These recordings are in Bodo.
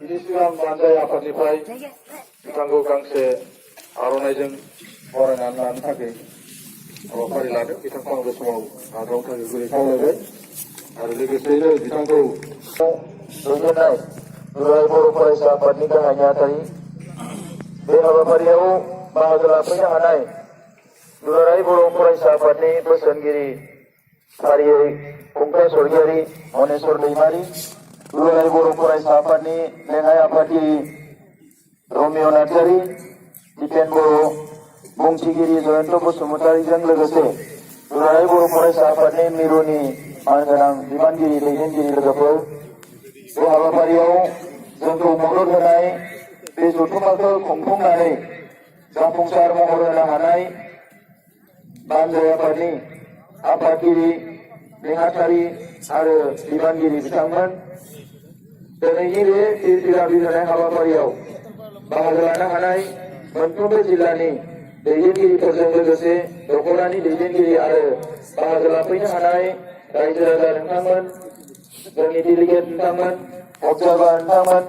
Ini siang mandai afatniफ्राय बिथांखौ गांसे आर'नाइजों बरायनानै लानो थाखाय हाबाफारि लादों। बिथांखौ आं बे समाव आद्राव थाखाय गुरै खावलायबाय आरो लोगोसेयैनो बिथांखौ दैदेननाय दुलाराय बर' फरायसा आफादनि गाहाय नेहाथारि बे हाबाफारियाव बाहागो लाफैनो हानाय दुलाराय बर' फरायसा आफादनि बोसोनगिरि फारियै फंकज सरगियारि, मनेस्वर दैमारि, दुलाराय बर' फरायसा आफादनि लेङाइ आफादगिरि रमिय नार्जारि, दिपेन बर', बुंथिगिरि जयन्त बसुमतारिजों लोगोसे दुलाराय बर' फरायसा आफादनि मिरुनि मानगोनां बिबानगिरि दैदेनगिरि लोगोफोर बे हाबाफारियाव जोंखौ मदद होनाय बे जथुम्माखौ खुंफुंनानै जाफुंसार महर होनो हानाय बानजाय आफादनि आफादगिरि, नेहाथारि आरो बिबानगिरि बिथांमोन दिनैनि बे फिरफिला बिलिरनाय हाबाफारियाव बाहागो लानो हानाय मोनफ्रोमबो जिल्लानि दैदेनगिरिफोरजों लोगोसे दख'रानि दैदेनगिरि आरो बाहागो लाफैनो हानाय रायजो राजा नोंथांमोन, जोंनि डेलिगेट नोंथांमोन, अबजार्भार नोंथांमोन,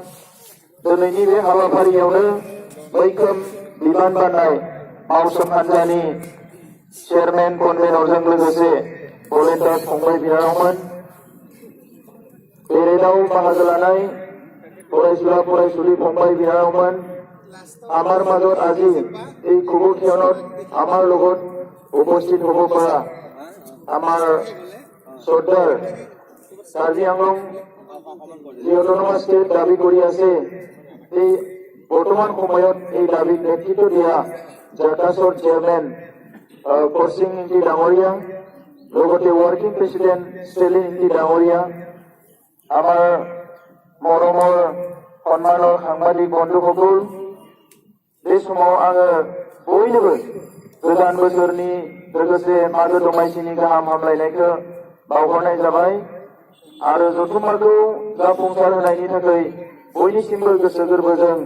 दिनैनि बे हाबाफारियावनो मैखोम बिबान बाननाय मावसोम हान्जानि चेयारमेन कनभेनरजों लोगोसे भलेन्टियार फंबाय बिनानावमोन, पेरेडआव बाहागो लानाय फरायसुला फरायसुली फंबाय বিনানাওমন, আমার মাজত আজি এই কুবুকিয়নত আমার লগত উপস্থিত হব পৰা আমার শ্রদ্ধাৰ কাৰ্বি আংলং যি অটোনমাস ষ্টেট দাবী কৰি আছে এই বৰ্তমান সময়ত এই দাবীক নেতৃত্ব দিয়া জাটাছৰ চেয়াৰমেন কৰসিং ইন্টি ডাঙৰীয়া লগতে ওয়ার্কিং প্রেসিডেন্ট স্টেলিন ইন্টি ডাঙৰীয়া আমার মৰমৰ সন্মানৰ সাংবাদিক বন্ধুসকল बे समाव आङो बयनोबो गोदान बोसोरनि लोगोसे मागो दमासिनि गाहाम हामलायनायखौ बावहरनाय जाबाय आरो जथुम्माखौ जाफुंसार होनायनि थाखाय बयनिसिमबो गोसो गोरबोजों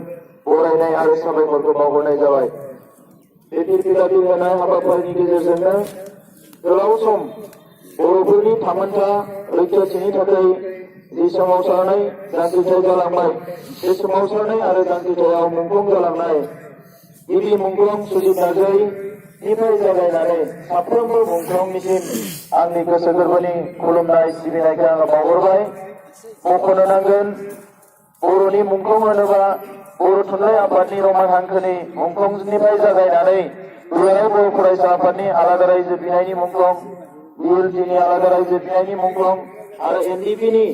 बरायनाय आरो साबायखरखौ बावहरनाय जाबाय। बे फिरफिला बिलिरनाय हाबाफारिनि गेजेरजोंनो गोलाव सम बर'फोरनि थामोनथा रैखाथिनि थाखाय जि सोमावसारनाय जांख्रिथाय जालांबाय बे सोमावसारनाय आरो जांख्रिथायाव मुंख्लं जालांनाय गिबि मुंख्लं सुजित नार्जारिनिफ्राय जागायनानै साफ्रोमबो मुंख्लंनिसिम आंनि गोसो गोरबोनि खुलुमनाय सिबिनायखौ आङो बावहरबाय। मख'नो नांगोन बर'नि मुंख्लं होनोबा बर' थुनलाइ आफादनि रमान हांखोनि मुंख्लंनिफ्राय जागायनानै दुलाराय बर' फरायसा आफादनि आलादा रायजो बिनायनि मुंख्लं, बिएलटिनि आलादा रायजो बिनायनि मुंख्लं आरो एनडिपिनि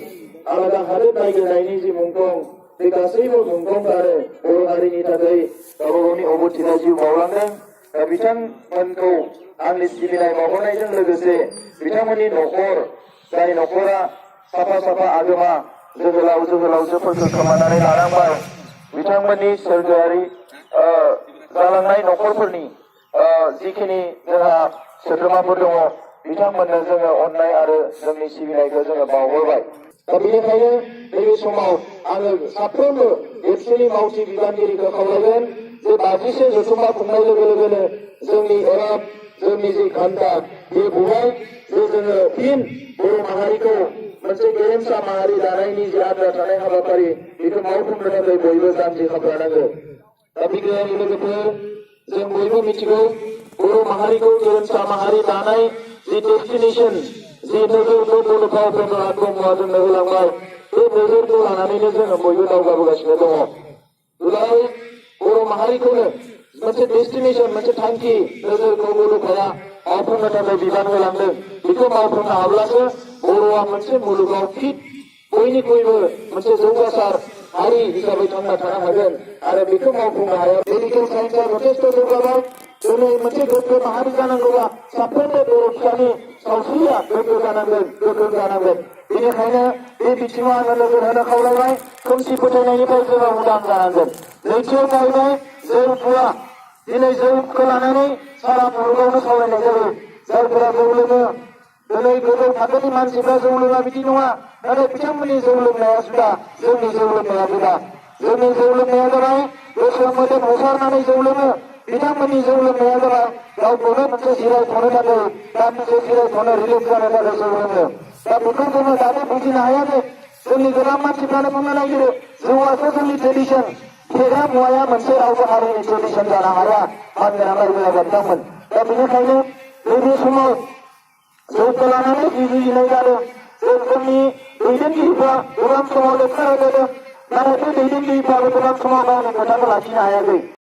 आलादा हादोर नागिरनायनि जि मुंख्लं बे गासैबो मुंख्लंफ्रानो बर' हारिनि थाखाय गावबा गावनि अबथिरा जिउ बावलांदों। दा बिथांमोनखौ आंनि सिबिनाय बावहरनायजों लोगोसे बिथांमोननि न'खर जाय न'खरा साफा साफा आगोमा जोहोलाव जोहोलावजोफोरखौ खोमानानै लानांबाय बिथांमोननि सोरगोआरि जालांनाय न'खरफोरनि जिखिनि जोंहा सोद्रोमाफोर दङ बिथांमोननो जोङो अननाय आरो जोंनि सिबिनायखौ जोङो बावहरबाय। दा बेनिखायनो नैबे समाव आङो साफ्रोमबो एबसुनि मावथि बिबानगिरिखौ खावलायगोन जे 50से जथुम्मा खुंनाय लोगो लोगोनो जोंनि एराब जोंनि जि घन्टा बे बुबाय जे जोङो फिन बर' माहारिखौ मोनसे गेरेमसा माहारि दानायनि जि आद्रा थानाय हाबाफारि बेखौ मावफुंनो थाखाय बयबो जानजि खाफ्रानांगौ। दा बिगियाननि लोगोफोर जों बयबो मिथिगौ बर' माहारिखौ गेरेमसा माहारि दानाय जि डेस्टिनेशन जि नोजोरखौ बड'फा उपेन्द्र नाथ ब्रह्मआ जोंनो होलांबाय बे नोजोरखौ लानानैनो जोङो बयबो दावगाबोगासिनो दङ। दुलाराय बर' माहारिखौनो मोनसे डेस्टिनेशन मोनसे थांखि नोजोरखौ बड'फाया मावफुंनो थाखाय बिबान होलांदों। बेखौ मावफुंनो हाब्लासो बर'आ मोनसे मुलुगाव फिट बयनिख्रुइबो मोनसे जौगासार हारि हिसाबै थांना थानो हागोन आरो बेखौ मावफुंनो हाया। मेडिकेल साइन्सआ जथेस्थ जौगाबाय दिनै मोनसे गोग्गो माहारि जानांगौब्ला साफ्रोमबो बर' फिसानि सावस्रिया गोग्गो जानांगोन गोख्रों जानांगोन बेनिखायनो बे बिथिङाव आङो नोजोर होनो खावलायबाय खोमसि फोथायनायनिफ्राय जोङो उदां जानांगोन नैथियाव जाहैबाय जौ जुवा दिनै जौखौ लानानै सारा मुलुगावनो सावरायनाय जायो जायफोरा जौ लोङो दिनै गोजौ थाखोनि मानसिफ्रा जौ लोङा बिदि नङा नाथाय बिथांमोननि जौ लोंनाया जुदा जोंनि जौ लोंनाया जुदा जोंनि जौ लोंनाया जाबाय गोसो मोदोम होसारनानै जौ लोङो बिथांमोननि जौ लोंनाया जाबाय गावखौनो मोनसे जिरायथ'नो थाखाय दा मोनसे जिरायथ'नो रिलिफ जानो थाखाय जौ लोङो दा बेखौ जोङो दाबो बुजिनो हाया जे जोंनि गोबां मानसिफ्रानो बुंनो नागिरो जौआसो जोंनि ट्रेडिसन फेग्रा मुवाया मोनसे रावबो हारिनि ट्रेडिसन जानो हाया मानगोनां रायजो बिथांमोन दा बेनिखायनो नैबे समाव जौखौ लानानै जुजिनाय जादों जोंनि दैदेनगिरिफ्रा गोबां समाव लेखा रायलायदों नाथाय बे दैदेनगिरिफ्राबो गोबां समाव गावनि खोथाखौ लाखिनो हायाखै